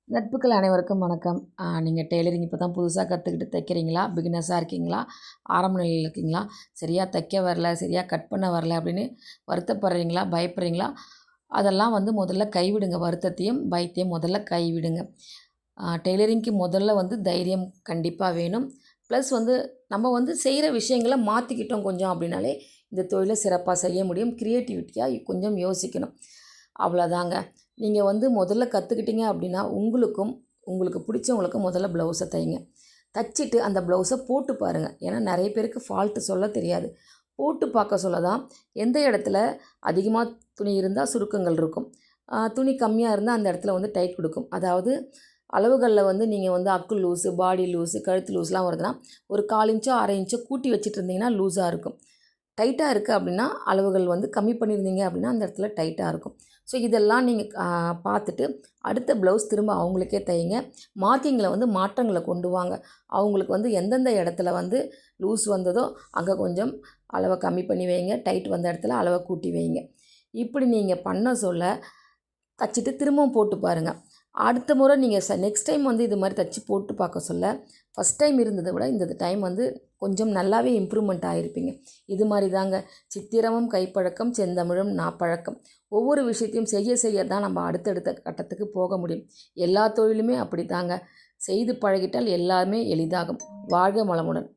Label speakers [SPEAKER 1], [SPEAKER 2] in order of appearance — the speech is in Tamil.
[SPEAKER 1] நட்புகள் அனைவருக்கும் வணக்கம். நீங்கள் டெய்லரிங் இப்போ தான் புதுசாக கற்றுக்கிட்டு தைக்கிறீங்களா? பிகினர்ஸாக இருக்கீங்களா? ஆரம்ப நிலையில் இருக்கீங்களா? சரியாக தைக்க வரல, சரியாக கட் பண்ண வரல அப்படின்னு வருத்தப்படுறீங்களா? பயப்படுறீங்களா? அதெல்லாம் வந்து முதல்ல கைவிடுங்க. வருத்தத்தையும், பயத்தையும் முதல்ல கைவிடுங்க. டெய்லரிங்க்கு முதல்ல வந்து தைரியம் கண்டிப்பாக வேணும். ப்ளஸ் வந்து நம்ம வந்து செய்கிற விஷயங்கள மாற்றிக்கிட்டோம் கொஞ்சம் அப்படின்னாலே, இந்த தொழிலை சிறப்பாக செய்ய முடியும். க்ரியேட்டிவிட்டியாக கொஞ்சம் யோசிக்கணும். அவ்வளோதாங்க. நீங்கள் வந்து முதல்ல கற்றுக்கிட்டீங்க அப்படின்னா, உங்களுக்கு பிடிச்சவங்களுக்கும் முதல்ல ப்ளவுஸை தைங்க. தச்சுட்டு அந்த ப்ளவுஸை போட்டு பாருங்கள். ஏன்னா நிறைய பேருக்கு ஃபால்ட்டு சொல்ல தெரியாது. போட்டு பார்க்க சொல்ல தான் எந்த இடத்துல அதிகமாக துணி இருந்தால் சுருக்கங்கள் இருக்கும். துணி கம்மியாக இருந்தால் அந்த இடத்துல வந்து டைட் கொடுக்கும். அதாவது அளவுகளில் வந்து நீங்கள் வந்து அக்கு லூஸு, பாடி லூஸு, கழுத்து லூஸ்லாம் வருதுன்னா, ஒரு 1/4 இன்ச்சோ, 1/2 இன்ச்சோ கூட்டி வச்சுட்டு இருந்தீங்கன்னா லூஸாக இருக்கும். டைட்டாக இருக்குது அப்படின்னா, அளவுகள் வந்து கம்மி பண்ணியிருந்தீங்க அப்படின்னா, அந்த இடத்துல டைட்டாக இருக்கும். ஸோ இதெல்லாம் நீங்கள் பார்த்துட்டு, அடுத்த ப்ளவுஸ் திரும்ப அவங்களுக்கே தையுங்க. மார்க்கிங்கில் வந்து மாற்றங்களை கொண்டு வாங்க. அவங்களுக்கு வந்து எந்தெந்த இடத்துல வந்து லூஸ் வந்ததோ, அங்கே கொஞ்சம் அளவை கம்மி பண்ணி வைங்க. டைட் வந்த இடத்துல அளவை கூட்டி வைங்க. இப்படி நீங்கள் பண்ண சொல்ல, தச்சுட்டு திரும்பவும் போட்டு பாருங்கள். அடுத்த முறை நீங்கள் நெக்ஸ்ட் டைம் வந்து இது மாதிரி தச்சு போட்டு பார்க்க சொல்ல, ஃபஸ்ட் டைம் இருந்ததை விட இந்த டைம் வந்து கொஞ்சம் நல்லாவே இம்ப்ரூவ்மெண்ட் ஆகிருப்பீங்க. இது மாதிரி தாங்க சித்திரமும் கைப்பழக்கம், செந்தமிழும் நாப்பழக்கம். ஒவ்வொரு விஷயத்தையும் செய்ய செய்ய தான் நம்ம அடுத்தடுத்த கட்டத்துக்கு போக முடியும். எல்லா தொழிலுமே அப்படி தாங்க. செய்து பழகிட்டால் எல்லாமே எளிதாகும். வாழ்க வளமுடன்.